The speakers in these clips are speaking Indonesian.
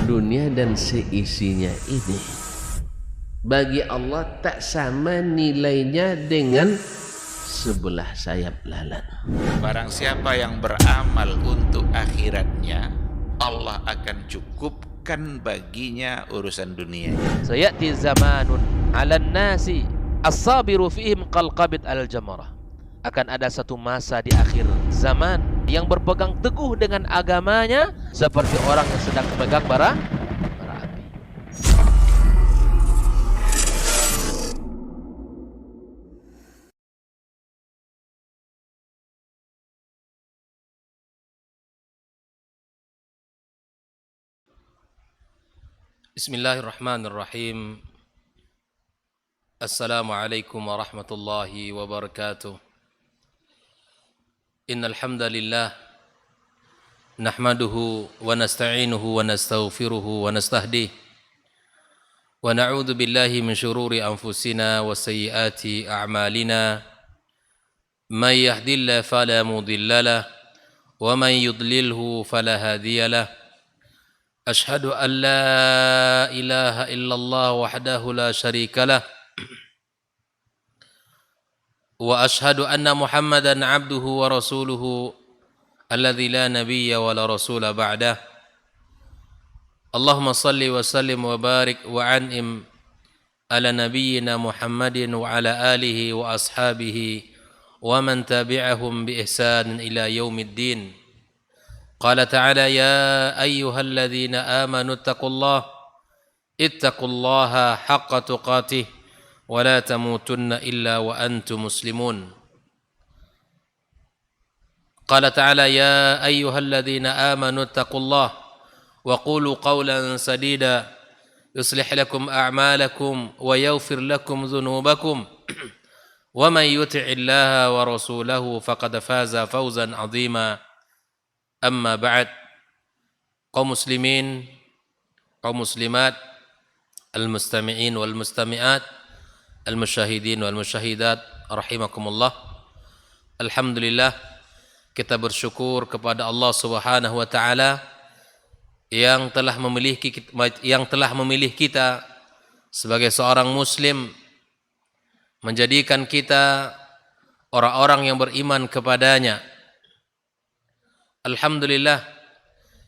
dunia dan seisinya ini bagi Allah tak sama nilainya dengan sebelah sayap lalat. Barang siapa yang beramal untuk akhiratnya, Allah akan cukupkan baginya urusan dunia. Sayati zamanun 'alan nasi as-sabiru fihim qalqabit al-jamarah. Akan ada satu masa di akhir zaman yang berpegang teguh dengan agamanya seperti orang yang sedang memegang bara api. Bismillahirrahmanirrahim. Assalamualaikum warahmatullahi wabarakatuh. Innal hamdalillah nahmaduhu wa nasta'inuhu wa nastaghfiruhu wa nastahdih wa na'udzu billahi min shururi anfusina wa sayyiati a'malina may yahdihillahu fala mudilla lahu wa may yudlilhu fala hadiya lahu. Ashhadu an la ilaha illallah wahdahu la syarika lah wa ashhadu anna Muhammadan abduhu wa rasuluhu alladzi la nabiyya wa la rasula ba'dah. Allahumma salli wa sallim wa barik wa an'im ala nabiyyina Muhammadin wa ala alihi wa ashabihi wa man tabi'ahum bi ihsan ila yaumiddin. Qala ta'ala ya ayyuhalladzina amanu ittaqullaha haqqa tuqatih wa la tamutunna illa wa antum muslimun. Qala ta'ala ya ayyuhalladzina amanu ittaqullaha wa qulu qawlan sadida yuslih lakum a'malakum wa yaghfir lakum dhunubakum wa man yuti'illaha wa rasulahu faqad faza fawzan 'azima. Amma ba'd. Kaum muslimin, kaum muslimat, al-mustami'in wal mustami'at, al-musyahidin wal musyahidat, rahimakumullah. Alhamdulillah, kita bersyukur kepada Allah Subhanahu wa taala yang telah memilih kita sebagai seorang muslim, menjadikan kita orang-orang yang beriman kepadanya. Alhamdulillah,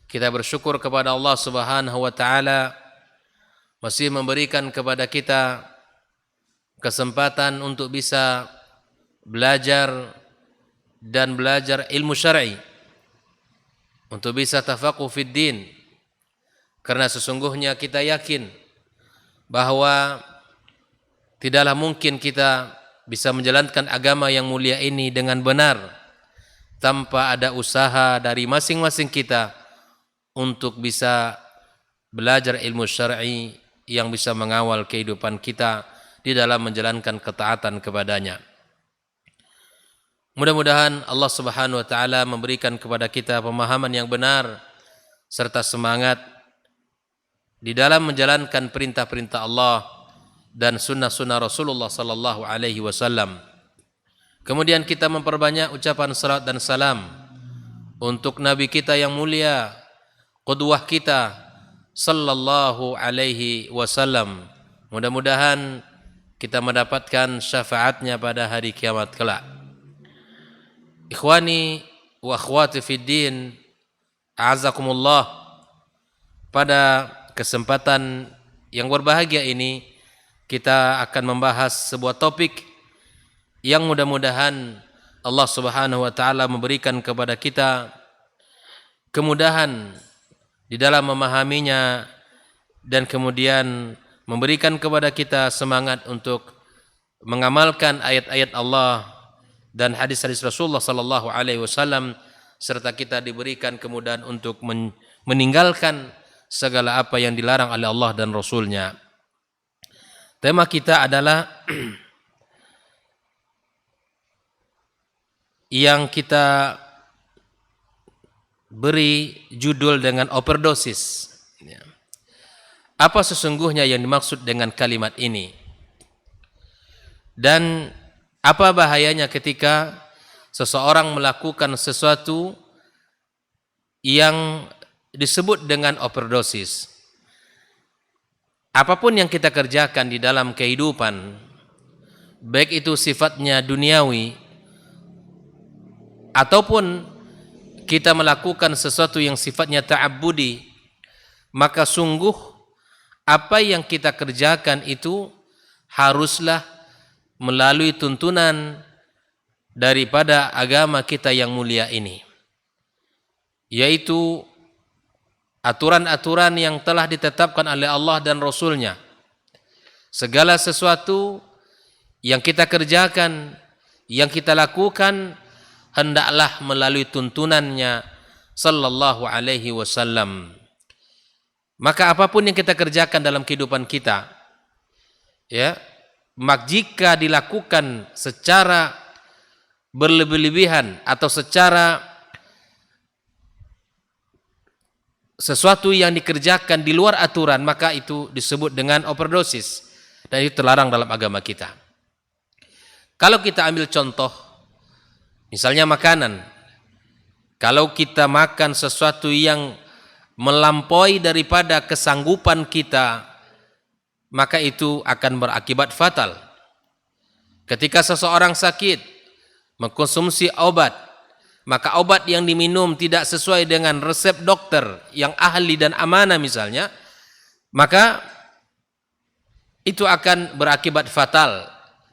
kita bersyukur kepada Allah Subhanahu wa taala masih memberikan kepada kita kesempatan untuk bisa belajar dan belajar ilmu syar'i, untuk bisa tafaqquh fid din. Karena sesungguhnya kita yakin bahwa tidaklah mungkin kita bisa menjalankan agama yang mulia ini dengan benar tanpa ada usaha dari masing-masing kita untuk bisa belajar ilmu syar'i yang bisa mengawal kehidupan kita di dalam menjalankan ketaatan kepadanya. Mudah-mudahan Allah Subhanahu wa taala memberikan kepada kita pemahaman yang benar serta semangat di dalam menjalankan perintah-perintah Allah dan sunnah-sunnah Rasulullah sallallahu alaihi wasallam. Kemudian kita memperbanyak ucapan salat dan salam untuk Nabi kita yang mulia, qudwah kita sallallahu alaihi wasallam. Mudah-mudahan kita mendapatkan syafaatnya pada hari kiamat kelak. Ikhwani wa akhwati fid din, a'azakumullah. Pada kesempatan yang berbahagia ini kita akan membahas sebuah topik yang mudah-mudahan Allah Subhanahu wa taala memberikan kepada kita kemudahan di dalam memahaminya dan kemudian memberikan kepada kita semangat untuk mengamalkan ayat-ayat Allah dan hadis-hadis Rasulullah sallallahu alaihi wasallam, serta kita diberikan kemudahan untuk meninggalkan segala apa yang dilarang oleh Allah dan Rasul-Nya. Tema kita adalah yang kita beri judul dengan overdosis. Apa sesungguhnya yang dimaksud dengan kalimat ini? Dan apa bahayanya ketika seseorang melakukan sesuatu yang disebut dengan overdosis? apapun yang kita kerjakan di dalam kehidupan, baik itu sifatnya duniawi ataupun kita melakukan sesuatu yang sifatnya ta'abbudi, maka sungguh apa yang kita kerjakan itu haruslah melalui tuntunan daripada agama kita yang mulia ini, yaitu aturan-aturan yang telah ditetapkan oleh Allah dan Rasul-Nya. Segala sesuatu yang kita kerjakan, yang kita lakukan, hendaklah melalui tuntunannya sallallahu alaihi wasallam. Maka apapun yang kita kerjakan dalam kehidupan kita, ya, jika dilakukan secara berlebih-lebihan atau secara sesuatu yang dikerjakan di luar aturan, maka itu disebut dengan overdosis dan itu terlarang dalam agama kita. Kalau kita ambil contoh, misalnya makanan, kalau kita makan sesuatu yang melampaui daripada kesanggupan kita, maka itu akan berakibat fatal. Ketika seseorang sakit mengkonsumsi obat, maka obat yang diminum tidak sesuai dengan resep dokter yang ahli dan amanah misalnya, maka itu akan berakibat fatal.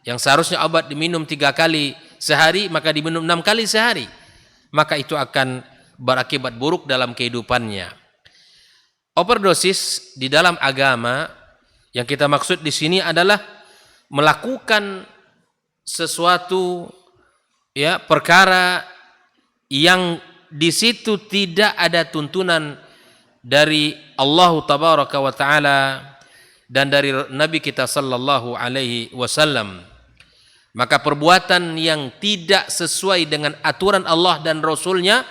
Yang seharusnya obat diminum 3 kali sehari, maka diminum 6 kali sehari, maka itu akan berakibat buruk dalam kehidupannya. Overdosis di dalam agama yang kita maksud di sini adalah melakukan sesuatu, ya, perkara yang di situ tidak ada tuntunan dari Allah tabaraka wa taala dan dari Nabi kita sallallahu alaihi wasallam. Maka perbuatan yang tidak sesuai dengan aturan Allah dan Rasul-Nya,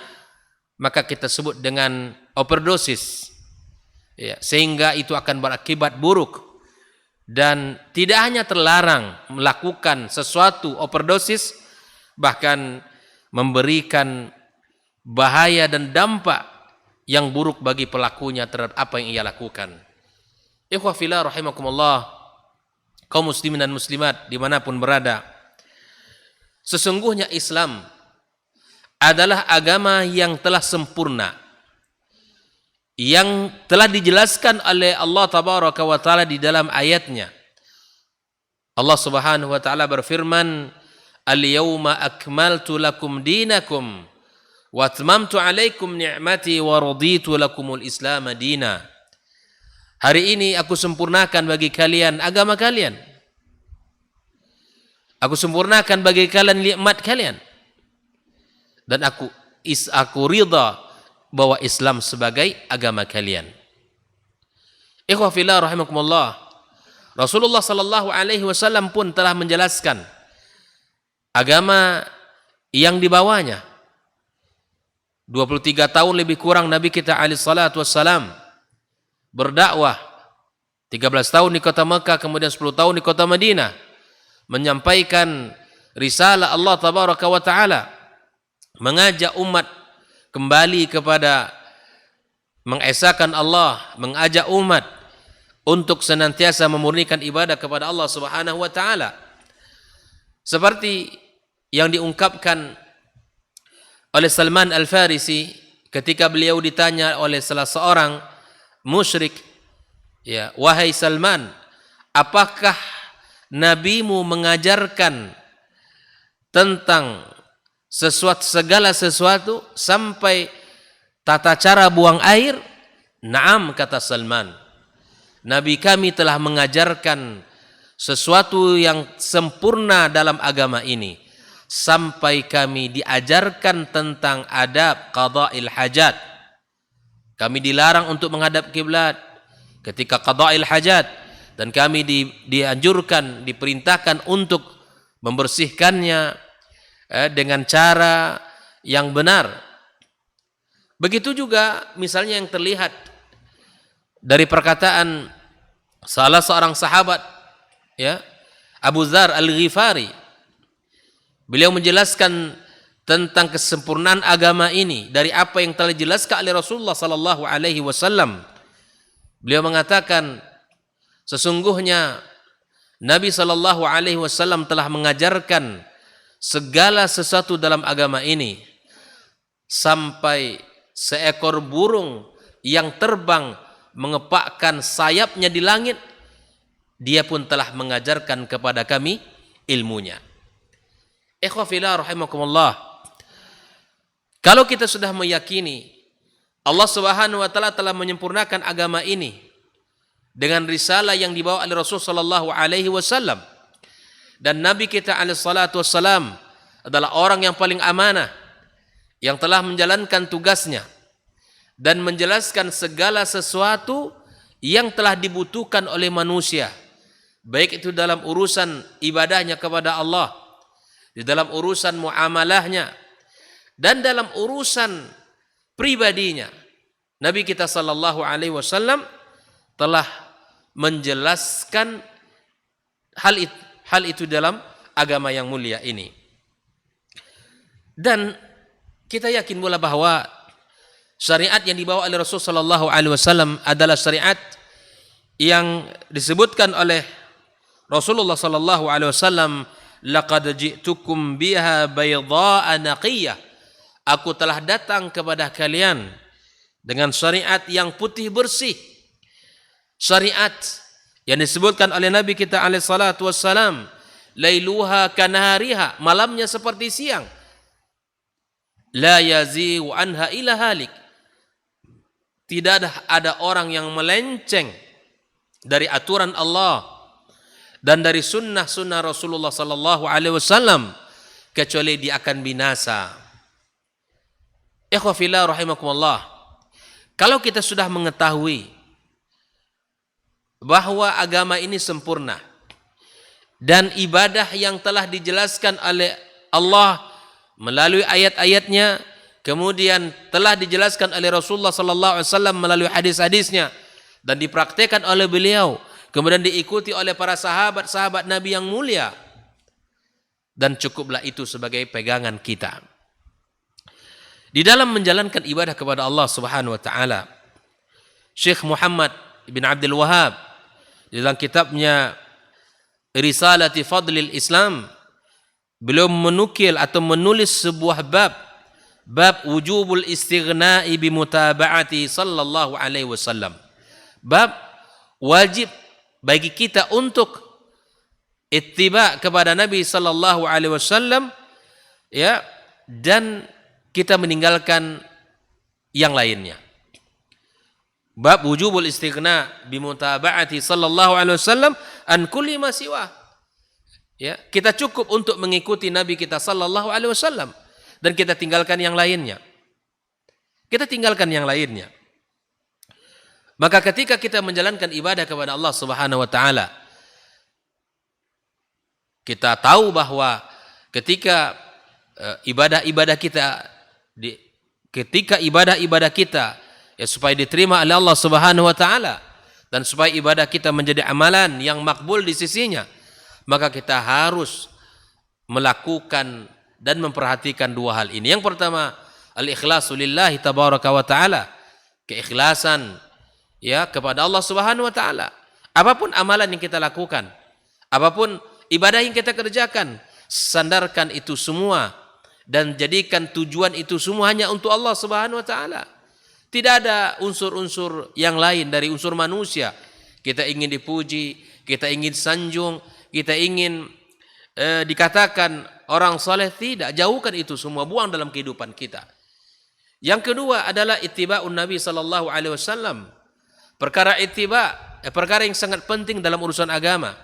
maka kita sebut dengan overdosis, ya, sehingga itu akan berakibat buruk. Dan tidak hanya terlarang melakukan sesuatu overdosis, bahkan memberikan bahaya dan dampak yang buruk bagi pelakunya terhadap apa yang ia lakukan. Ikhwah fillah rahimakumullah, kaum muslimin dan muslimat dimanapun berada, sesungguhnya Islam adalah agama yang telah sempurna, yang telah dijelaskan oleh Allah tabaraka wa taala di dalam ayatnya. Allah subhanahu wa taala berfirman, al-yawma akmaltu lakum dinakum wa atmamtu alaikum ni'mati wa raditu lakumul islam dina. Hari ini aku sempurnakan bagi kalian agama kalian. Aku sempurnakan bagi kalian nikmat kalian. Dan aku ridha bahwa Islam sebagai agama kalian. Ikhwah fillah rahimakumullah, Rasulullah sallallahu alaihi wasallam pun telah menjelaskan agama yang dibawanya. 23 tahun lebih kurang Nabi kita alaihi salatu wassalam berdakwah, 13 tahun di kota Mekah, kemudian 10 tahun di kota Madinah, menyampaikan risalah Allah tabaraka wa taala, mengajak umat kembali kepada mengesahkan Allah, mengajak umat untuk senantiasa memurnikan ibadah kepada Allah Subhanahu wa taala. Seperti yang diungkapkan oleh Salman Al-Farisi ketika beliau ditanya oleh salah seorang musyrik, ya, wahai Salman, apakah nabimu mengajarkan tentang segala sesuatu sampai tata cara buang air? Naam, kata Salman, Nabi kami telah mengajarkan sesuatu yang sempurna dalam agama ini, sampai kami diajarkan tentang adab qada'il hajat. Kami dilarang untuk menghadap kiblat ketika qada'il hajat, dan kami dianjurkan, diperintahkan untuk membersihkannya dengan cara yang benar. Begitu juga misalnya yang terlihat dari perkataan salah seorang sahabat, ya, Abu Dzar Al-Ghifari. Beliau menjelaskan tentang kesempurnaan agama ini dari apa yang telah dijelaskan oleh Rasulullah sallallahu alaihi wasallam. Beliau mengatakan, Sesungguhnya Nabi sallallahu alaihi wasallam telah mengajarkan segala sesuatu dalam agama ini, sampai seekor burung yang terbang mengepakkan sayapnya di langit, dia pun telah mengajarkan kepada kami ilmunya. Ikhwah fillah rahimakumullah. Kalau kita sudah meyakini Allah Subhanahu wa taala telah menyempurnakan agama ini dengan risalah yang dibawa oleh Rasul sallallahu alaihi wasallam, dan Nabi kita alaihi salatu wassalam adalah orang yang paling amanah, yang telah menjalankan tugasnya dan menjelaskan segala sesuatu yang telah dibutuhkan oleh manusia, baik itu dalam urusan ibadahnya kepada Allah, di dalam urusan muamalahnya, dan dalam urusan pribadinya. Nabi kita sallallahu alaihi wasallam telah menjelaskan hal itu dalam agama yang mulia ini. Dan kita yakin pula bahwa syariat yang dibawa oleh Rasul sallallahu alaihi wasallam adalah syariat yang disebutkan oleh Rasulullah sallallahu alaihi wasallam, laqad ji'tukum biha baydha'a naqiyah. Aku telah datang kepada kalian dengan syariat yang putih bersih. Syariat yang disebutkan oleh Nabi kita alaihi salatu wassalam, lailuha kanahariha, malamnya seperti siang. La yazighu anha illa halik. Tidak ada orang yang melenceng dari aturan Allah dan dari sunnah-sunnah Rasulullah sallallahu alaihi wasallam kecuali dia akan binasa. Ikhwah fillah rahimakumullah. Kalau kita sudah mengetahui bahwa agama ini sempurna dan ibadah yang telah dijelaskan oleh Allah melalui ayat-ayatnya, kemudian telah dijelaskan oleh Rasulullah sallallahu alaihi wasallam melalui hadis-hadisnya dan dipraktikkan oleh beliau, kemudian diikuti oleh para sahabat-sahabat Nabi yang mulia, dan cukuplah itu sebagai pegangan kita di dalam menjalankan ibadah kepada Allah Subhanahu wa taala. Syekh Muhammad bin Abdul Wahhab di dalam kitabnya Risalati Fadlil Islam, beliau menukil atau menulis sebuah bab wujubul istighna'i bimutaba'ati sallallahu alaihi wasallam. Bab wajib bagi kita untuk ittiba kepada Nabi sallallahu alaihi wasallam, ya, dan kita meninggalkan yang lainnya. Bab wujubul istighna bimutaba'ati sallallahu alaihi wasallam an kulli ma siwa. Ya, kita cukup untuk mengikuti Nabi kita sallallahu alaihi wasallam dan kita tinggalkan yang lainnya. Kita tinggalkan yang lainnya. Maka ketika kita menjalankan ibadah kepada Allah Subhanahu wa taala, kita tahu bahwa ketika ibadah-ibadah kita ya supaya diterima oleh Allah Subhanahu wa taala dan supaya ibadah kita menjadi amalan yang makbul di sisinya, maka kita harus melakukan dan memperhatikan dua hal ini. Yang pertama, al-ikhlasu lillahi tabaraka wa ta'ala, keikhlasan ya kepada Allah Subhanahu wa taala. Apapun amalan yang kita lakukan, apapun ibadah yang kita kerjakan, sandarkan itu semua dan jadikan tujuan itu semua hanya untuk Allah Subhanahu wa taala. Tidak ada unsur-unsur yang lain dari unsur manusia. Kita ingin dipuji, kita ingin sanjung, kita ingin dikatakan orang soleh, tidak. Jauhkan itu semua, buang dalam kehidupan kita. Yang kedua adalah ittiba'un Nabi sallallahu alaihi wasallam. Perkara ittiba, perkara yang sangat penting dalam urusan agama.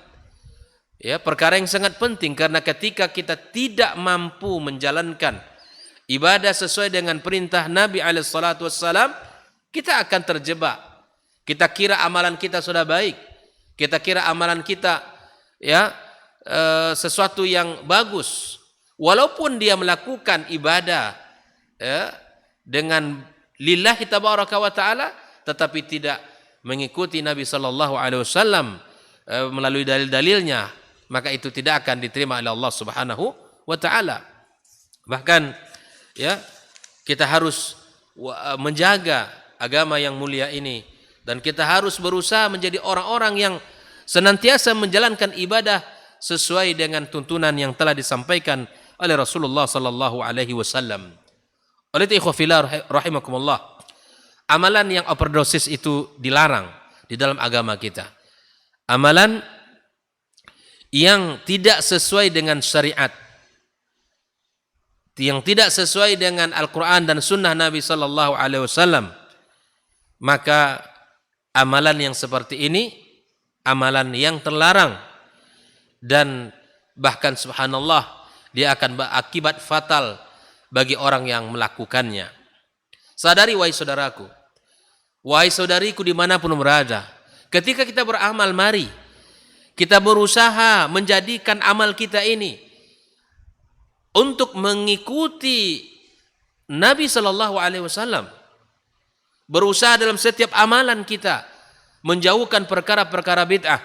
Ya, perkara yang sangat penting karena ketika kita tidak mampu menjalankan ibadah sesuai dengan perintah Nabi alaihi salatu wassalam, kita akan terjebak. Kita kira amalan kita sudah baik. Kita kira amalan kita ya sesuatu yang bagus, walaupun dia melakukan ibadah ya, dengan lillahi tabaraka wa taala, tetapi tidak mengikuti Nabi sallallahu alaihi wasallam melalui dalil-dalilnya, maka itu tidak akan diterima oleh Allah Subhanahu wa taala. Bahkan ya, kita harus menjaga agama yang mulia ini dan kita harus berusaha menjadi orang-orang yang senantiasa menjalankan ibadah sesuai dengan tuntunan yang telah disampaikan oleh Rasulullah sallallahu alaihi wasallam. Oleh itu ikhwafillah rahimakumullah, amalan yang overdosis itu dilarang di dalam agama kita. Amalan yang tidak sesuai dengan syariat, yang tidak sesuai dengan Al-Quran dan Sunnah Nabi sallallahu alaihi wasallam, maka amalan yang seperti ini amalan yang terlarang, dan bahkan subhanallah dia akan berakibat fatal bagi orang yang melakukannya. Sadari wahai saudaraku, wahai saudariku dimanapun berada, ketika kita beramal, mari kita berusaha menjadikan amal kita ini untuk mengikuti Nabi Sallallahu Alaihi Wasallam. Berusaha dalam setiap amalan kita menjauhkan perkara-perkara bid'ah,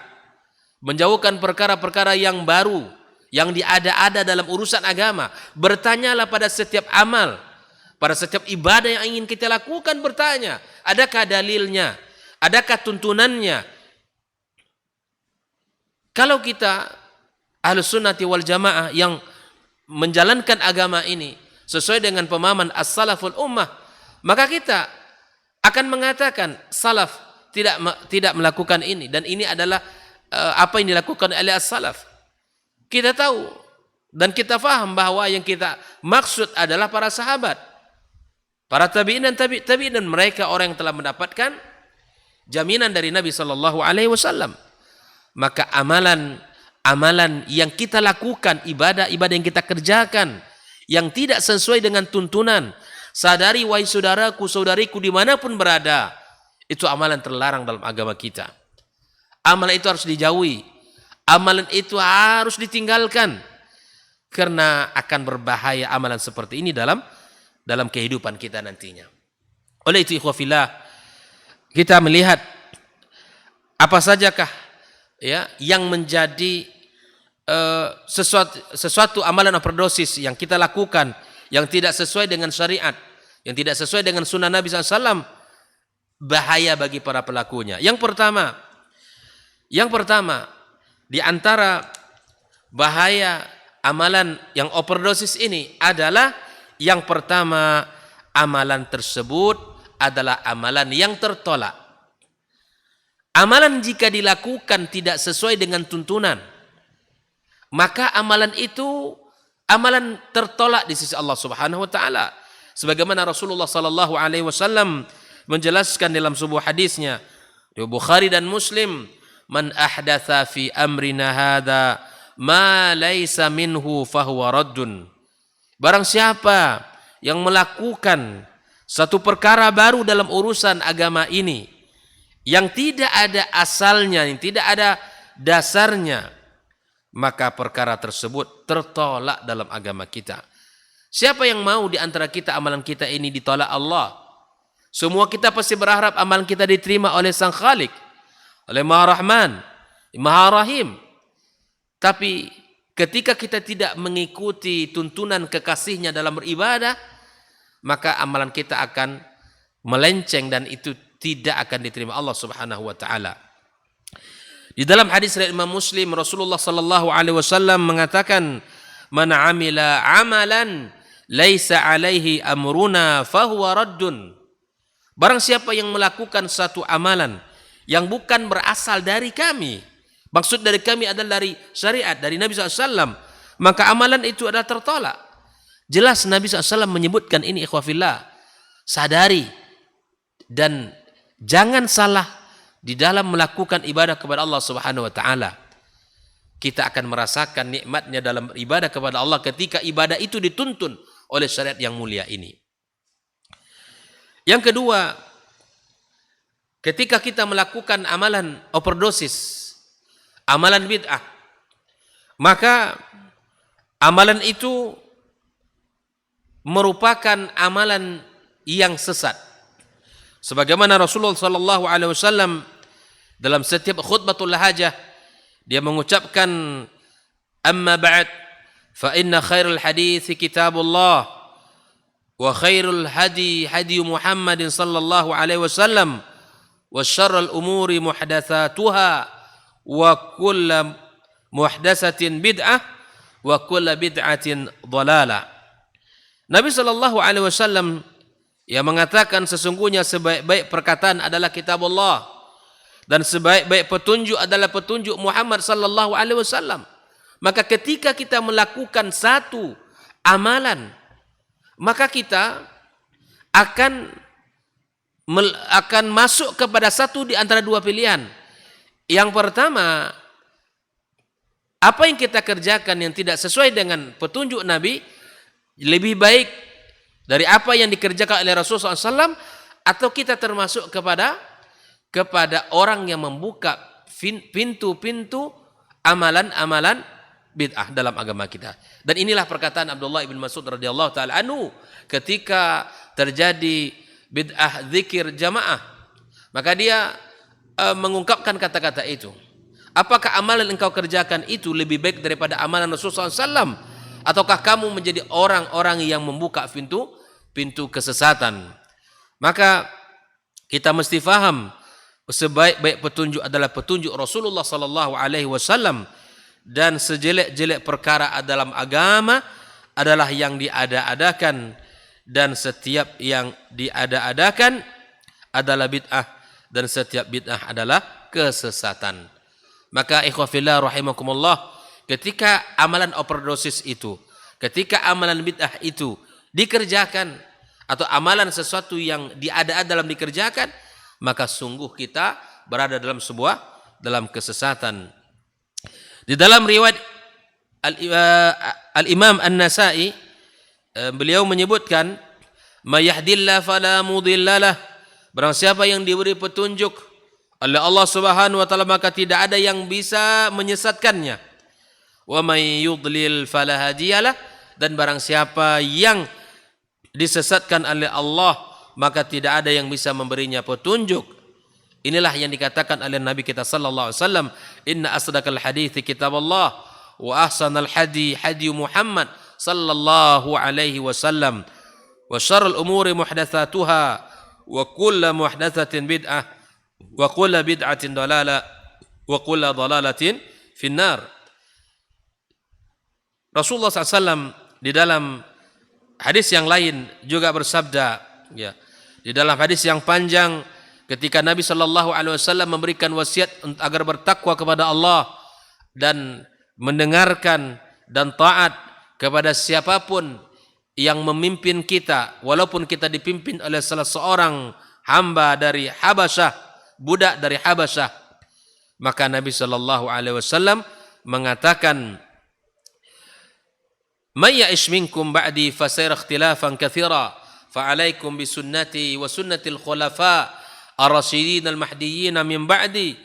menjauhkan perkara-perkara yang baru, yang diada-ada dalam urusan agama. Bertanyalah pada setiap amal, pada setiap ibadah yang ingin kita lakukan, bertanya, adakah dalilnya, adakah tuntunannya. Kalau kita Ahlus Sunnati wal Jamaah yang menjalankan agama ini sesuai dengan pemahaman as-salaful ummah, maka kita akan mengatakan salaf tidak melakukan ini, dan ini adalah apa yang dilakukan oleh as-salaf. Kita tahu dan kita faham bahwa yang kita maksud adalah para sahabat, para tabi'in dan tabi'in, dan mereka orang yang telah mendapatkan jaminan dari Nabi sallallahu alaihi wasallam. Maka amalan yang kita lakukan, ibadah yang kita kerjakan yang tidak sesuai dengan tuntunan, sadari wahai saudaraku, saudariku dimanapun berada, itu amalan terlarang dalam agama kita. Amalan itu harus dijauhi, amalan itu harus ditinggalkan, karena akan berbahaya amalan seperti ini dalam kehidupan kita nantinya. Oleh itu ikhwafillah, kita melihat apa sajakah ya yang menjadi sesuatu amalan overdosis yang kita lakukan yang tidak sesuai dengan syariat, yang tidak sesuai dengan sunnah Nabi SAW, bahaya bagi para pelakunya. Yang pertama di antara bahaya amalan yang overdosis ini adalah, yang pertama, amalan tersebut adalah amalan yang tertolak. Amalan jika dilakukan tidak sesuai dengan tuntunan, maka amalan itu amalan tertolak di sisi Allah Subhanahu wa taala. Sebagaimana Rasulullah sallallahu alaihi wasallam menjelaskan dalam sebuah hadisnya di Bukhari dan Muslim, "Man ahdatsa fi amrina hadza ma laisa minhu fahuwa raddun." Barang siapa yang melakukan satu perkara baru dalam urusan agama ini yang tidak ada asalnya, yang tidak ada dasarnya, maka perkara tersebut tertolak dalam agama kita. Siapa yang mau di antara kita amalan kita ini ditolak Allah? Semua kita pasti berharap amalan kita diterima oleh Sang Khalik, oleh Maha Rahman, Maha Rahim. Tapi ketika kita tidak mengikuti tuntunan kekasihnya dalam beribadah, maka amalan kita akan melenceng dan itu tidak akan diterima Allah Subhanahu wa taala. Di dalam hadis riwayat Imam Muslim, Rasulullah sallallahu alaihi wasallam mengatakan, "Man 'amila 'amalan laisa 'alaihi amruna fahuwa raddun." Barang siapa yang melakukan satu amalan yang bukan berasal dari kami, maksud dari kami adalah dari syariat, dari Nabi SAW, maka amalan itu adalah tertolak. Jelas Nabi SAW menyebutkan ini, ikhwafillah. Sadari dan jangan salah di dalam melakukan ibadah kepada Allah Subhanahu wa taala. Kita akan merasakan nikmatnya dalam ibadah kepada Allah ketika ibadah itu dituntun oleh syariat yang mulia ini. Yang kedua, ketika kita melakukan amalan overdosis, amalan bid'ah, maka amalan itu merupakan amalan yang sesat. Sebagaimana Rasulullah sallallahu alaihi wasallam dalam setiap khutbatul hajah dia mengucapkan, "Amma ba'd, fa inna khairul hadits kitabullah wa khairul hadi hadi Muhammadin sallallahu alaihi wasallam wa syarrul umuri muhdatsatuha wa kullu muhdatsatin bid'ah wa kullu bid'atin dhalalah. Nabi sallallahu alaihi wasallam yang mengatakan sesungguhnya sebaik-baik perkataan adalah kitab Allah dan sebaik-baik petunjuk adalah petunjuk Muhammad sallallahu alaihi wasallam. Maka ketika kita melakukan satu amalan, maka kita akan masuk kepada satu di antara dua pilihan. Yang pertama, apa yang kita kerjakan yang tidak sesuai dengan petunjuk Nabi lebih baik dari apa yang dikerjakan oleh Rasulullah SAW, atau kita termasuk kepada orang yang membuka pintu-pintu amalan-amalan bid'ah dalam agama kita. Dan inilah perkataan Abdullah bin Mas'ud radhiyallahu taala anhu ketika terjadi bid'ah zikir jamaah, maka dia mengungkapkan kata-kata itu. Apakah amalan engkau kerjakan itu lebih baik daripada amalan Rasulullah SAW? Ataukah kamu menjadi orang-orang yang membuka pintu kesesatan? Maka kita mesti faham sebaik-baik petunjuk adalah petunjuk Rasulullah sallallahu alaihi wasallam, dan sejelek-jelek perkara dalam agama adalah yang diada-adakan, dan setiap yang diada-adakan adalah bid'ah, dan setiap bid'ah adalah kesesatan. Maka ikhwah fillah rahimakumullah, ketika amalan overdosis itu, ketika amalan bid'ah itu dikerjakan, atau amalan sesuatu yang diada-ada dalam dikerjakan, maka sungguh kita berada dalam kesesatan. Di dalam riwayat Al-Imam An-Nasa'i, beliau menyebutkan, "May yahdillahu fala mudhillalah." Barang siapa yang diberi petunjuk oleh Allah Subhanahu wa taala, maka tidak ada yang bisa menyesatkannya. Wa may yudlil fala hadiyalah. Dan barang siapa yang disesatkan oleh Allah, maka tidak ada yang bisa memberinya petunjuk. Inilah yang dikatakan oleh Nabi kita sallallahu alaihi wasallam, "Inna asdaqal hadithi kitabullah wa ahsanal hadi hadi Muhammad sallallahu alaihi wasallam wa syarrul umuri muhdatsatuha wa kullu muhdatsatin bid'ah wa kullu bid'atin dalalah wa kullu dalalatin finnar." Rasulullah SAW di dalam hadis yang lain juga bersabda, ya, di dalam hadis yang panjang, ketika Nabi sallallahu alaihi wasallam memberikan wasiat agar bertakwa kepada Allah dan mendengarkan dan taat kepada siapapun yang memimpin kita, walaupun kita dipimpin oleh salah seorang hamba dari Habasyah, budak dari Habasyah, maka Nabi sallallahu alaihi wasallam mengatakan, "May ya'ish minkum ba'di fasayara ikhtilafan katsira, fa 'alaikum bi sunnati wa sunnatil khulafa ar-rasyidin al-mahdiyyin min ba'di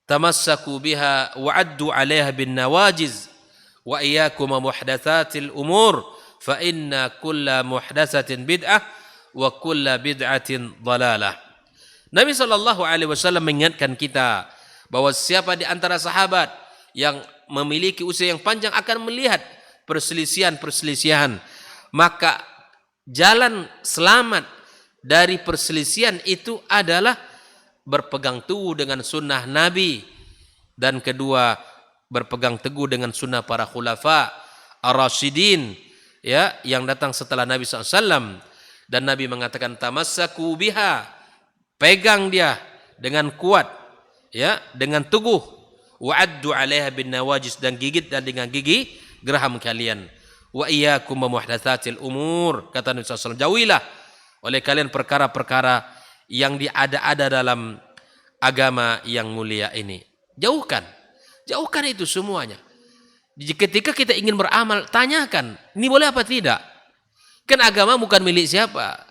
tamassaku biha wa 'addu 'alaiha bin nawajiz wa iyyakum muhdatsatil umur fa inna kulla muhdatsatin bid'ah wa kulla bid'atin dhalalah." Nabi sallallahu alaihi wasallam mengingatkan kita bahwa siapa di antara sahabat yang memiliki usia yang panjang akan melihat perselisihan-perselisihan, maka jalan selamat dari perselisihan itu adalah berpegang teguh dengan sunnah Nabi, dan kedua berpegang teguh dengan sunnah para khulafa ar-rasyidin, ya, yang datang setelah Nabi SAW. Dan Nabi mengatakan, tamassaku biha, pegang dia dengan kuat, ya, dengan teguh, wa'addu 'alaiha bin nawajiz, dan gigit dan dengan gigi geraham kalian. Wa iyyakum muhdatsatil umur, kata Nabi SAW, jauhilah oleh kalian perkara-perkara yang diada-ada dalam agama yang mulia ini. Jauhkan itu semuanya. Ketika kita ingin beramal, tanyakan, ini boleh apa tidak? Kan agama bukan milik siapa,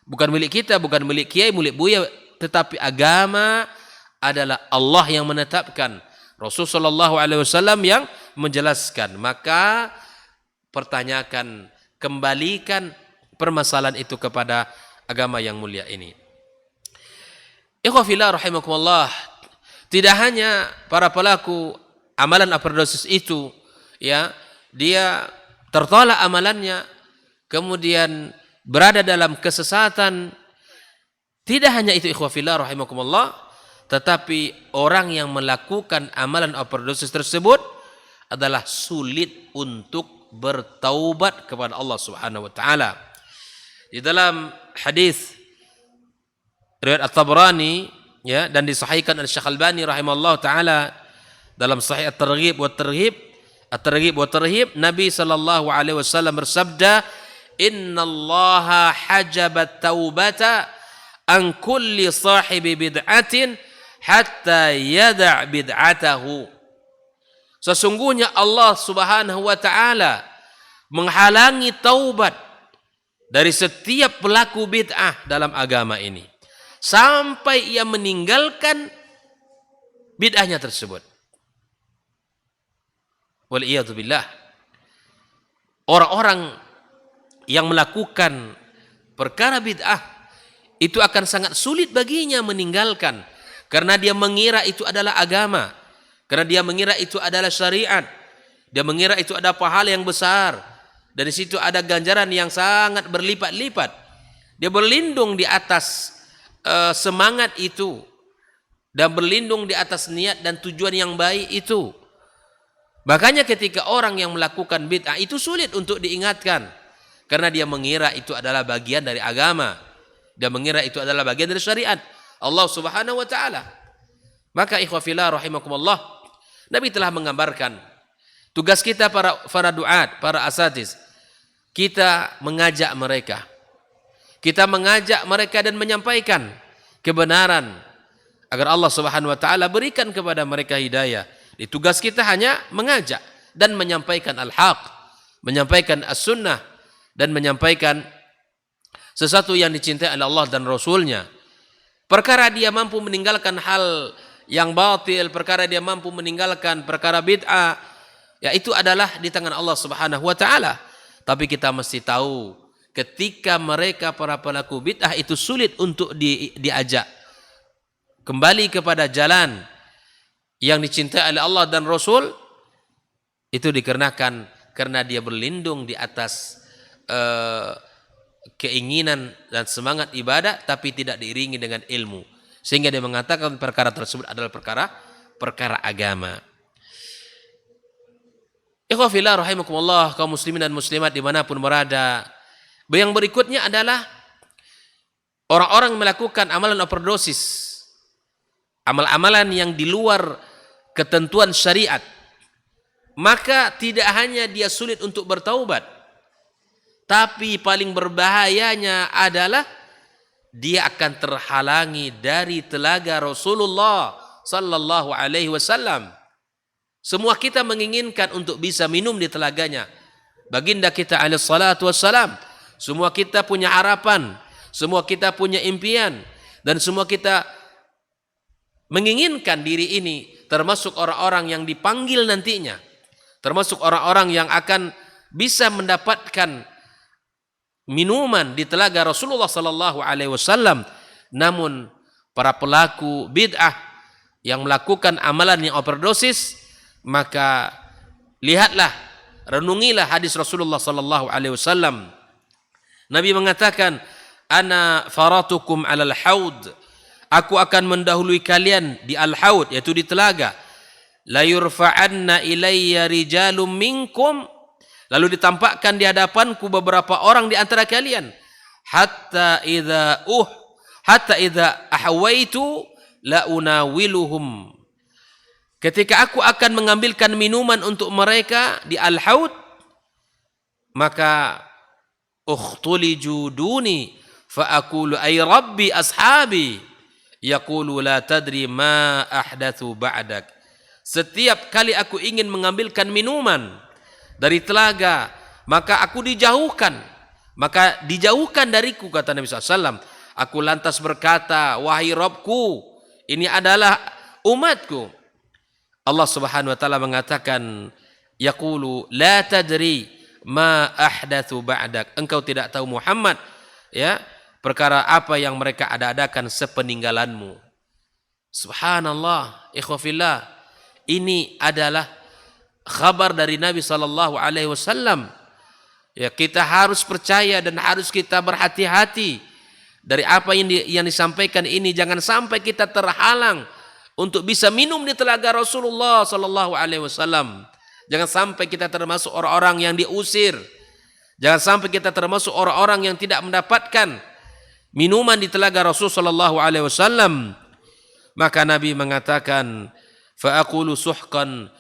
bukan milik kita, bukan milik kiai, milik buya, tetapi agama adalah Allah yang menetapkan, Rasulullah SAW yang menjelaskan. Maka pertanyakan, kembalikan permasalahan itu kepada agama yang mulia ini. Ikhwah fillah rahimakumullah, tidak hanya para pelaku amalan overdosis itu, ya, dia tertolak amalannya, kemudian berada dalam kesesatan. Tidak hanya itu ikhwah fillah rahimakumullah, tetapi orang yang melakukan amalan overdosis tersebut adalah sulit untuk bertaubat kepada Allah Subhanahu wa taala. Di dalam hadis riwayat At-Tabrani ya, dan disahihkan oleh Syekh Albani rahimahullah taala dalam Sahih At-Targhib wa Tarhib, Nabi sallallahu alaihi wasallam bersabda, "Innallaha hajabat taubata an kulli sahibi bid'atin hatta yada' bid'atahu." Sesungguhnya Allah Subhanahu wa taala menghalangi taubat dari setiap pelaku bid'ah dalam agama ini sampai ia meninggalkan bid'ahnya tersebut. Waliyadu billah. Orang-orang yang melakukan perkara bid'ah itu akan sangat sulit baginya meninggalkan, karena dia mengira itu adalah agama, karena dia mengira itu adalah syariat, dia mengira itu ada pahala yang besar, dan di situ ada ganjaran yang sangat berlipat-lipat. Dia berlindung di atas semangat itu, dan berlindung di atas niat dan tujuan yang baik itu. Makanya ketika orang yang melakukan bid'ah itu sulit untuk diingatkan, karena dia mengira itu adalah bagian dari agama, dia mengira itu adalah bagian dari syariat Allah Subhanahu wa taala. Maka ikhwah fillah rahimakumullah, Nabi telah menggambarkan tugas kita para duat, para asatiz, kita mengajak mereka. Kita mengajak mereka dan menyampaikan kebenaran agar Allah Subhanahu wa taala berikan kepada mereka hidayah. Tugas kita hanya mengajak dan menyampaikan al-haq, menyampaikan as-sunnah, dan menyampaikan sesuatu yang dicintai oleh Allah dan Rasulnya. Perkara dia mampu meninggalkan hal yang batil, perkara dia mampu meninggalkan perkara bid'ah, ya itu adalah di tangan Allah Subhanahu wa taala. Tapi kita mesti tahu, ketika mereka para pelaku bid'ah itu sulit untuk diajak kembali kepada jalan yang dicintai oleh Allah dan Rasul, itu dikarenakan karena dia berlindung di atas keinginan dan semangat ibadah, tapi tidak diiringi dengan ilmu, sehingga dia mengatakan perkara tersebut adalah perkara agama. Ikhwah fillah rahimakumullah, kaum muslimin dan muslimat dimanapun berada. Yang berikutnya adalah orang-orang melakukan amalan overdosis, amal-amalan yang di luar ketentuan syariat. Maka tidak hanya dia sulit untuk bertaubat, tapi paling berbahayanya adalah dia akan terhalangi dari telaga Rasulullah sallallahu alaihi wasallam. Semua kita menginginkan untuk bisa minum di telaganya baginda kita alaihi salatu wassalam. Semua kita punya harapan, semua kita punya impian, dan semua kita menginginkan diri ini termasuk orang-orang yang dipanggil nantinya, termasuk orang-orang yang akan bisa mendapatkan minuman di telaga Rasulullah sallallahu alaihi wasallam. Namun para pelaku bid'ah yang melakukan amalan yang overdosis, maka lihatlah, renungilah hadis Rasulullah sallallahu alaihi wasallam. Nabi mengatakan, "Ana faratukum 'alal haud." Aku akan mendahului kalian di al-haud, yaitu di telaga. La yurfa'anna ilayya rijalum minkum. Lalu ditampakkan di hadapanku beberapa orang di antara kalian. Hatta idza ahwaitu la unawiluhum. Ketika aku akan mengambilkan minuman untuk mereka di al-haud, maka ukhtuliju duni fa aqulu ay rabbi ashabi. Yaqulu la tadri ma ahdathu ba'dak. Setiap kali aku ingin mengambilkan minuman dari telaga, maka aku dijauhkan. Maka dijauhkan dariku, kata Nabi SAW. Aku lantas berkata, wahai Rabbku, ini adalah umatku. Allah Subhanahu wa taala mengatakan, yaqulu la tadri ma ahdathu ba'dak. Engkau tidak tahu Muhammad, ya, perkara apa yang mereka ada-adakan sepeninggalanmu. Subhanallah, ikhwah fillah. Ini adalah kabar dari Nabi sallallahu alaihi wasallam. Ya, kita harus percaya dan harus kita berhati-hati dari apa yang disampaikan ini. Jangan sampai kita terhalang untuk bisa minum di telaga Rasulullah sallallahu alaihi wasallam. Jangan sampai kita termasuk orang-orang yang diusir. Jangan sampai kita termasuk orang-orang yang tidak mendapatkan minuman di telaga Rasul sallallahu alaihi wasallam. Maka Nabi mengatakan, fa aqulu suhqan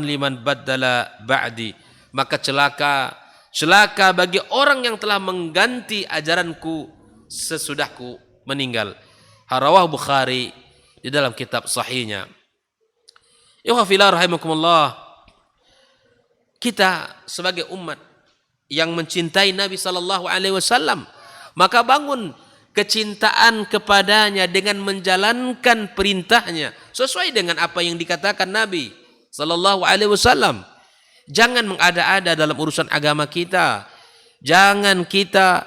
liman baddala ba'di. Maka celaka bagi orang yang telah mengganti ajaranku sesudahku meninggal. Rawah Bukhari di dalam kitab sahihnya. Ya fillah rahimakumullah. Kita sebagai umat yang mencintai Nabi sallallahu alaihi wasallam, maka bangun kecintaan kepadanya dengan menjalankan perintahnya sesuai dengan apa yang dikatakan Nabi sallallahu alaihi wasallam. Jangan mengada-ada dalam urusan agama kita. Jangan kita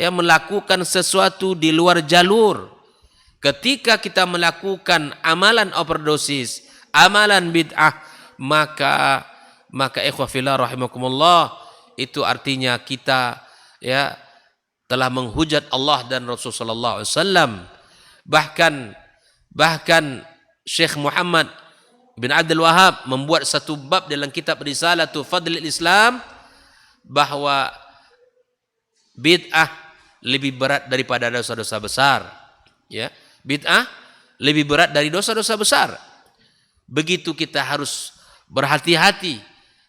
melakukan sesuatu di luar jalur. Ketika kita melakukan amalan overdosis, amalan bid'ah, maka ikhwah fillah rahimakumullah, itu artinya kita telah menghujat Allah dan Rasul sallallahu alaihi wasallam. Bahkan Syekh Muhammad bin Abdul Wahab membuat satu bab dalam kitab Risalatu Fadlil Islam bahwa bid'ah lebih berat daripada dosa-dosa besar. Ya, bid'ah lebih berat dari dosa-dosa besar. Begitu kita harus berhati-hati,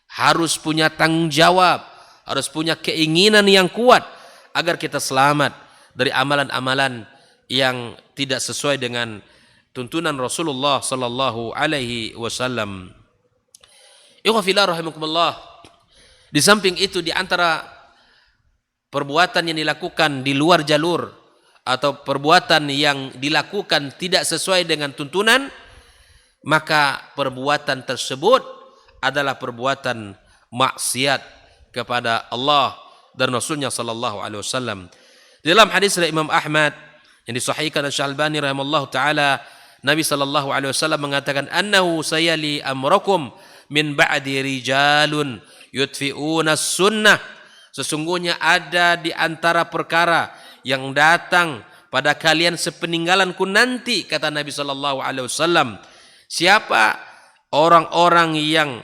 harus punya tanggung jawab, harus punya keinginan yang kuat agar kita selamat dari amalan-amalan yang tidak sesuai dengan tuntunan Rasulullah sallallahu alaihi wasallam. Ikhwah fillah rahimakumullah. Di samping itu, di antara perbuatan yang dilakukan di luar jalur atau perbuatan yang dilakukan tidak sesuai dengan tuntunan, maka perbuatan tersebut adalah perbuatan maksiat kepada Allah dan Rasulnya sallallahu alaihi wasallam. Dalam hadis dari Imam Ahmad yang disahihkan oleh Syalbani rahimallahu taala, Nabi sallallahu alaihi wasallam mengatakan, annahu sayali amrakum min ba'di rijalun yutfi'una sunnah. Sesungguhnya ada di antara perkara yang datang pada kalian sepeninggalanku nanti, kata Nabi sallallahu alaihi wasallam. Siapa orang-orang yang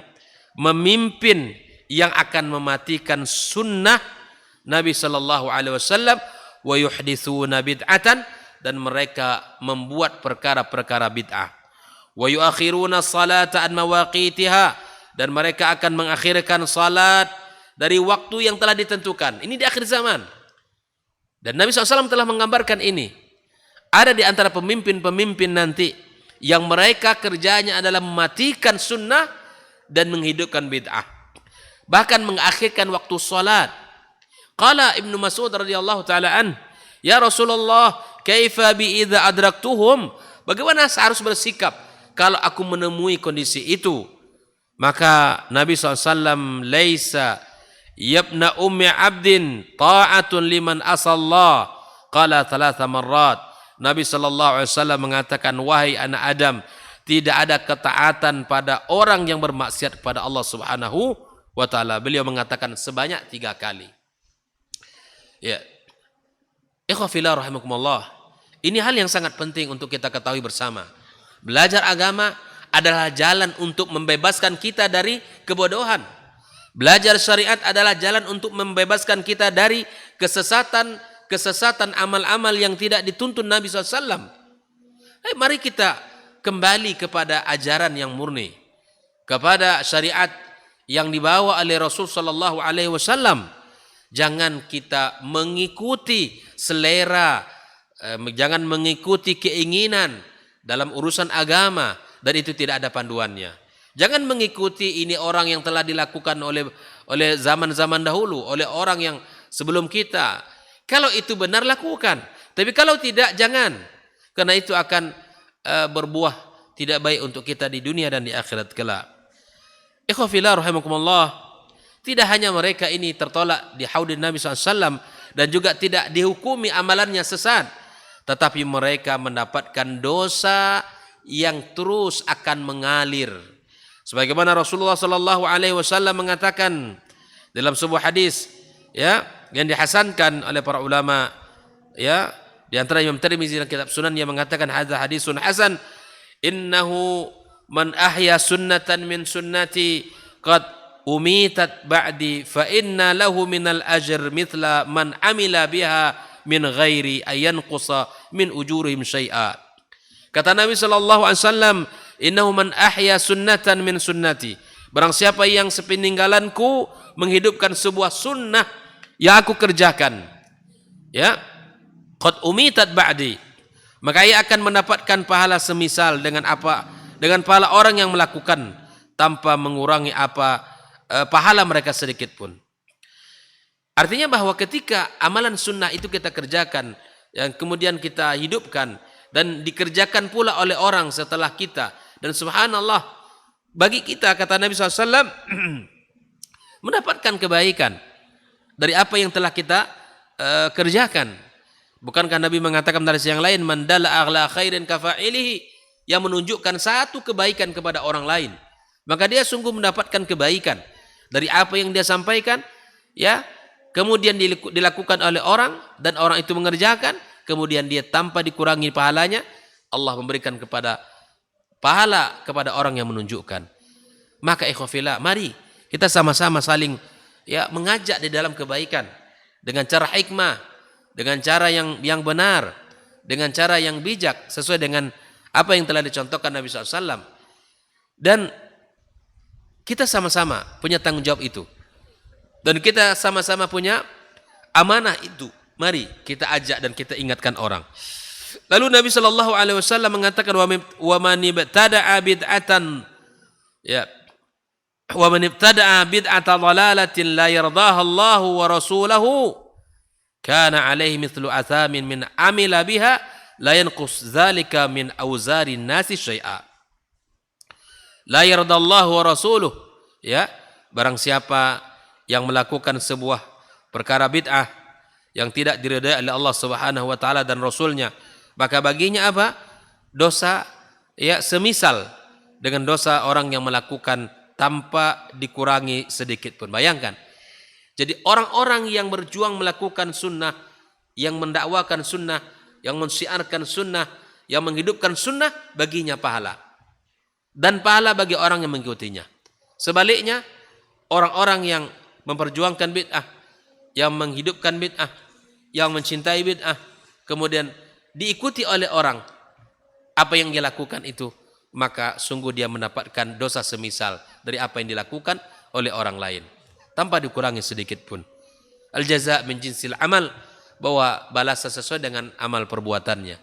memimpin yang akan mematikan sunnah Nabi sallallahu alaihi wasallam, wa yuhditsuna bid'atan, dan mereka membuat perkara-perkara bid'ah. Wa yuakhiruna salata an mawaqitiha, dan mereka akan mengakhirkan salat dari waktu yang telah ditentukan. Ini di akhir zaman. Dan Nabi SAW telah menggambarkan ini. Ada di antara pemimpin-pemimpin nanti yang mereka kerjanya adalah mematikan sunnah dan menghidupkan bid'ah. Bahkan mengakhirkan waktu salat. Qala Ibnu Mas'ud radhiyallahu taala an, ya Rasulullah, kaifa bi idza adraktuhum? Bagaimana saya harus bersikap kalau aku menemui kondisi itu? Maka Nabi SAW, laisa yabna ummi abdin ta'atun liman asallah. Qala thalatha marrat. Nabi SAW mengatakan, wahai anak Adam, tidak ada ketaatan pada orang yang bermaksiat kepada Allah Subhanahu wa ta'ala. Beliau mengatakan sebanyak 3 kali. Ya. Ikhwah fillah rahimakumullah. Ini hal yang sangat penting untuk kita ketahui bersama. Belajar agama adalah jalan untuk membebaskan kita dari kebodohan. Belajar syariat adalah jalan untuk membebaskan kita dari kesesatan amal-amal yang tidak dituntun Nabi SAW. Mari kita kembali kepada ajaran yang murni, kepada syariat yang dibawa oleh Rasul sallallahu alaihi wasallam. Jangan kita mengikuti selera, jangan mengikuti keinginan dalam urusan agama, dan itu tidak ada panduannya. Jangan mengikuti ini orang yang telah dilakukan oleh zaman-zaman dahulu, oleh orang yang sebelum kita. Kalau itu benar, lakukan. Tapi kalau tidak, jangan. Karena itu akan berbuah tidak baik untuk kita di dunia dan di akhirat kelak. Ikhwah fillah rahimakumullah. Tidak hanya mereka ini tertolak di haudin Nabi SAW dan juga tidak dihukumi amalannya sesat, tetapi mereka mendapatkan dosa yang terus akan mengalir. Sebagaimana Rasulullah SAW mengatakan dalam sebuah hadis yang dihasankan oleh para ulama, di antara Imam Tirmizi dalam kitab Sunan, yang mengatakan hadza hadisun hasan, innahu man ahya sunnatan min sunnati qad umitat ba'di fa inna lahu minal ajr mithla man amila biha min ghairi ayanqusa min ujurihim syai'a. Kata Nabi sallallahu alaihi wasallam, innahu man ahya sunnatan min sunnati, barang siapa yang sepeninggalanku menghidupkan sebuah sunnah yang aku kerjakan, ya, qad umitat ba'di, maka ia akan mendapatkan pahala semisal dengan pahala orang yang melakukan tanpa mengurangi pahala mereka sedikit pun. Artinya bahwa ketika amalan sunnah itu kita kerjakan, yang kemudian kita hidupkan dan dikerjakan pula oleh orang setelah kita, dan subhanallah, bagi kita, kata Nabi SAW, mendapatkan kebaikan dari apa yang telah kita kerjakan. Bukankah Nabi mengatakan dari yang lain, man dalla ala khairin kafa'ilihi, yang menunjukkan satu kebaikan kepada orang lain, maka dia sungguh mendapatkan kebaikan dari apa yang dia sampaikan, ya, kemudian dilakukan oleh orang dan orang itu mengerjakan, kemudian dia tanpa dikurangi pahalanya, Allah memberikan pahala kepada orang yang menunjukkan. Maka ikhwafillah, mari kita sama-sama saling, ya, mengajak di dalam kebaikan dengan cara hikmah, dengan cara yang benar, dengan cara yang bijak, sesuai dengan apa yang telah dicontohkan Nabi SAW. Dan kita sama-sama punya tanggung jawab itu, dan kita sama-sama punya amanah itu. Mari kita ajak dan kita ingatkan orang. Lalu Nabi sallallahu alaihi wasallam mengatakan, wa man ibtada'a bid'atan, ya, wa man ibtada'a bid'ata dhalalatin la yardaha Allah wa rasuluhu kana alaihi mithlu athamin min amila biha la yanqus dzalika min auzarin nasi syai'a. La yarda Allah wa rasuluhu, ya, barang siapa yang melakukan sebuah perkara bid'ah yang tidak diridai oleh Allah Subhanahu wa taala dan Rasulnya, maka baginya apa? Dosa, ya, semisal dengan dosa orang yang melakukan tanpa dikurangi sedikit pun. Bayangkan. Jadi orang-orang yang berjuang melakukan sunnah, yang mendakwakan sunnah, yang mensiarkan sunnah, yang menghidupkan sunnah, baginya pahala. Dan pahala bagi orang yang mengikutinya. Sebaliknya, orang-orang yang memperjuangkan bid'ah, yang menghidupkan bid'ah, yang mencintai bid'ah, kemudian diikuti oleh orang, apa yang dia lakukan itu, maka sungguh dia mendapatkan dosa semisal dari apa yang dilakukan oleh orang lain, tanpa dikurangi sedikit pun. Al-jaza' min jinsil amal, bahwa balasan sesuai dengan amal perbuatannya.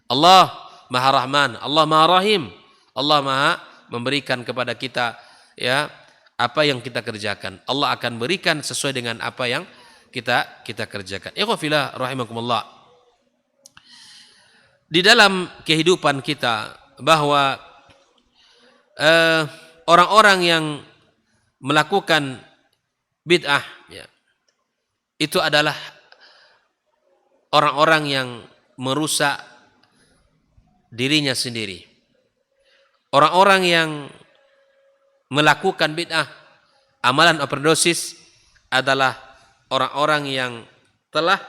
Allah Maha Rahman, Allah Maha Rahim, Allah Maha memberikan kepada kita, ya, apa yang kita kerjakan. Allah akan berikan sesuai dengan apa yang kita kerjakan. Ikhwafillah rahimakumullah. Di dalam kehidupan kita, bahwa orang-orang yang melakukan bid'ah, ya, itu adalah orang-orang yang merusak dirinya sendiri. Orang-orang yang melakukan bid'ah, amalan overdosis, adalah orang-orang yang telah,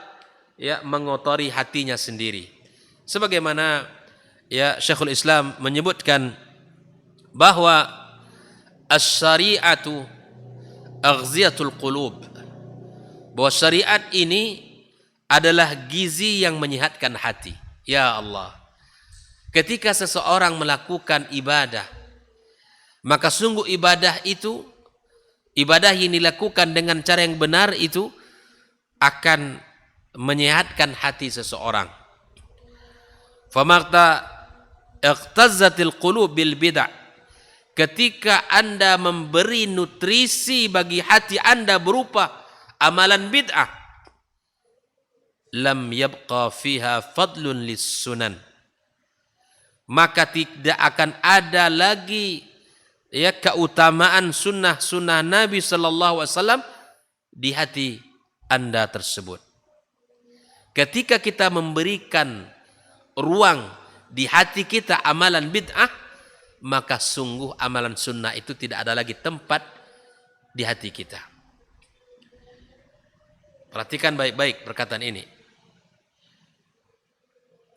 ya, mengotori hatinya sendiri. Sebagaimana, ya, Syekhul Islam menyebutkan bahwa as-syari'atu aghziyatul qulub, bahwa syariat ini adalah gizi yang menyehatkan hati. Ya Allah, ketika seseorang melakukan ibadah, maka sungguh ibadah itu, ibadah yang dilakukan dengan cara yang benar itu akan menyehatkan hati seseorang. Famakta iqtazzatil qulub bil bid'ah, ketika Anda memberi nutrisi bagi hati Anda berupa amalan bid'ah, lam yabqa fiha fadlun lis sunan, maka tidak akan ada lagi, ya, keutamaan sunnah-sunnah Nabi sallallahu alaihi wasallam di hati Anda tersebut. Ketika kita memberikan ruang di hati kita amalan bid'ah, maka sungguh amalan sunnah itu tidak ada lagi tempat di hati kita. Perhatikan baik-baik perkataan ini.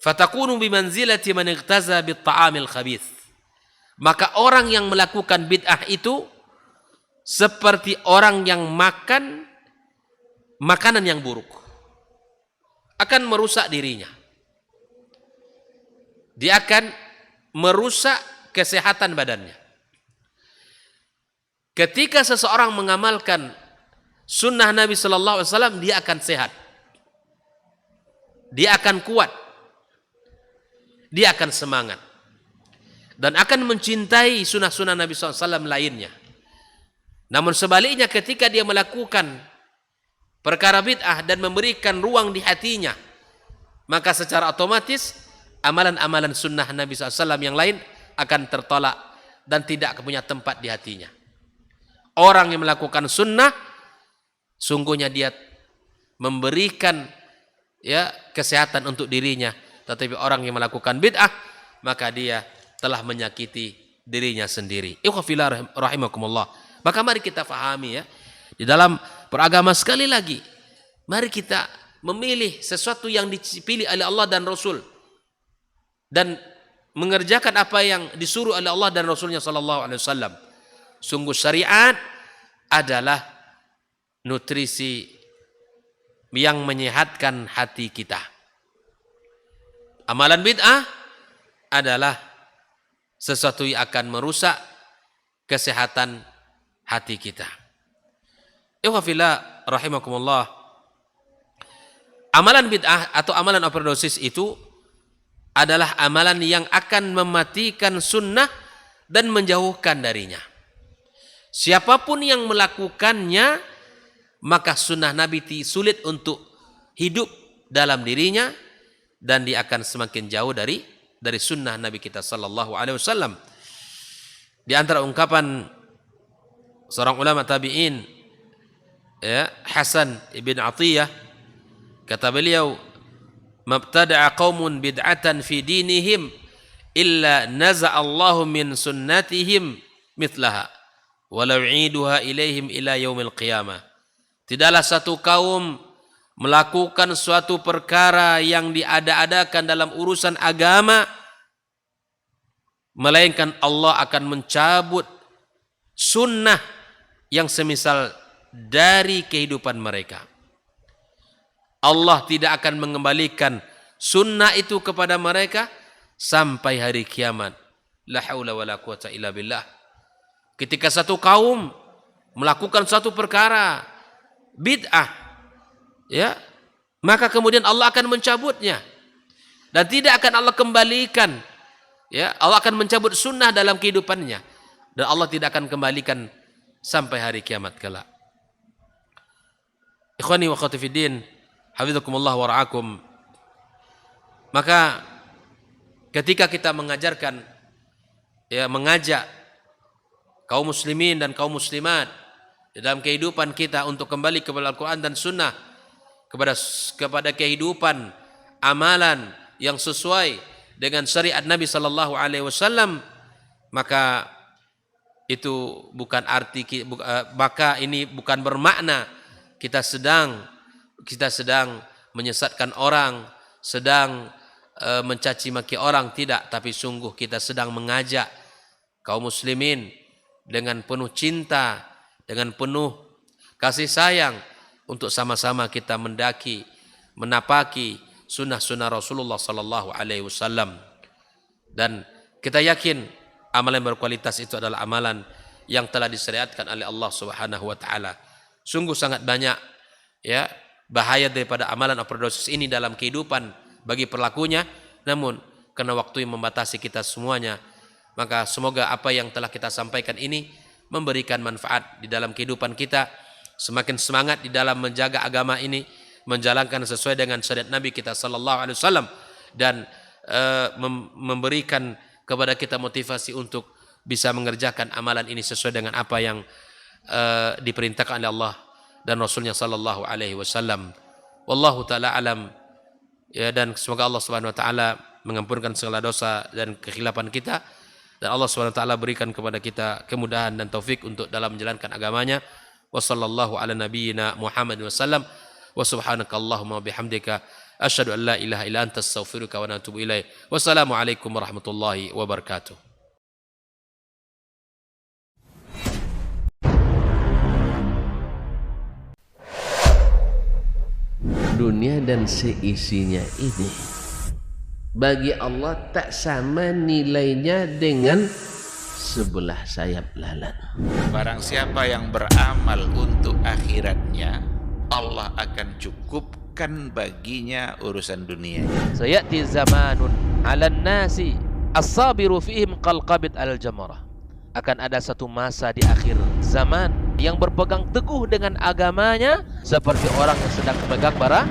fatakunu bimanzilati man igtaza bit-ta'amil khabith. Maka orang yang melakukan bid'ah itu seperti orang yang makan makanan yang buruk. Akan merusak dirinya. Dia akan merusak kesehatan badannya. Ketika seseorang mengamalkan sunnah Nabi Sallallahu Alaihi Wasallam, dia akan sehat. Dia akan kuat. Dia akan semangat. Dan akan mencintai sunnah-sunnah Nabi SAW lainnya. Namun sebaliknya ketika dia melakukan perkara bid'ah dan memberikan ruang di hatinya, maka secara otomatis amalan-amalan sunnah Nabi SAW yang lain akan tertolak dan tidak punya tempat di hatinya. Orang yang melakukan sunnah, sungguhnya dia memberikan kesehatan untuk dirinya. Tetapi orang yang melakukan bid'ah, maka dia telah menyakiti dirinya sendiri. Ikhwafillah rahimakumullah. Maka mari kita fahami di dalam beragama sekali lagi, mari kita memilih sesuatu yang dipilih oleh Allah dan Rasul dan mengerjakan apa yang disuruh oleh Allah dan Rasulnya sallallahu alaihi wasallam. Sungguh syariat adalah nutrisi yang menyehatkan hati kita. Amalan bid'ah adalah sesuatu yang akan merusak kesehatan hati kita. Ikhwafillah rahimakumullah. Amalan bid'ah atau amalan overdosis itu adalah amalan yang akan mematikan sunnah dan menjauhkan darinya. Siapapun yang melakukannya, maka sunnah Nabi sulit untuk hidup dalam dirinya dan dia akan semakin jauh dari sunnah Nabi kita sallallahu alaihi wasallam. Di antara ungkapan seorang ulama tabi'in, Hasan ibn Atiyah, kata beliau, mabtada'a qaumun bid'atan fi dinihim illa naza'allahu min sunnatihim mithlaha walau 'iduha ilaihim ila yaumil qiyamah. Tidaklah satu kaum melakukan suatu perkara yang diada-adakan dalam urusan agama, melainkan Allah akan mencabut sunnah yang semisal dari kehidupan mereka. Allah tidak akan mengembalikan sunnah itu kepada mereka sampai hari kiamat. La haula wala quwata illa billah. Ketika satu kaum melakukan satu perkara bid'ah, maka kemudian Allah akan mencabutnya dan tidak akan Allah kembalikan. Allah akan mencabut sunnah dalam kehidupannya dan Allah tidak akan kembalikan sampai hari kiamat kelak. Ikhwani wa akhwati fiddin, hafizakumullah wa ra'akum. Maka ketika kita mengajarkan, mengajak kaum muslimin dan kaum muslimat dalam kehidupan kita untuk kembali kepada Al-Quran dan Sunnah, kepada kehidupan amalan yang sesuai dengan syariat Nabi sallallahu alaihi wasallam, maka itu bukan arti maka ini bukan bermakna kita sedang menyesatkan orang, sedang mencaci maki orang, tidak, tapi sungguh kita sedang mengajak kaum muslimin dengan penuh cinta, dengan penuh kasih sayang untuk sama-sama kita mendaki, menapaki sunnah-sunnah Rasulullah sallallahu alaihi wasallam. Dan kita yakin amalan berkualitas itu adalah amalan yang telah disyariatkan oleh Allah Subhanahu wa taala. Sungguh sangat banyak bahaya daripada amalan overdosis ini dalam kehidupan bagi pelakunya, namun karena waktu yang membatasi kita semuanya, maka semoga apa yang telah kita sampaikan ini memberikan manfaat di dalam kehidupan kita, semakin semangat di dalam menjaga agama ini, menjalankan sesuai dengan syariat Nabi kita sallallahu alaihi wasallam, dan memberikan kepada kita motivasi untuk bisa mengerjakan amalan ini sesuai dengan apa yang diperintahkan oleh Allah dan Rasulnya sallallahu alaihi wasallam. Wallahu taala alam. Dan semoga Allah Subhanahu wa taala mengampunkan segala dosa dan kekhilafan kita, dan Allah Subhanahu wa taala berikan kepada kita kemudahan dan taufik untuk dalam menjalankan agamanya. Wa sallallahu ala nabiyyina Muhammad wasallam. Wa subhanakallahumma bihamdika Asyhadu an la ilaha illa anta astaghfiruka wa atubu ilaik. Wassalamualaikum warahmatullahi wabarakatuh. Dunia dan seisinya ini bagi Allah tak sama nilainya dengan sebelah sayap lalat. Barang siapa yang beramal untuk akhiratnya, Allah akan cukupkan baginya urusan dunia. Sayati zamanun 'alan nasi as-sabiru fihim qalqabit al-jamarah. Akan ada satu masa di akhir zaman yang berpegang teguh dengan agamanya seperti orang yang sedang memegang bara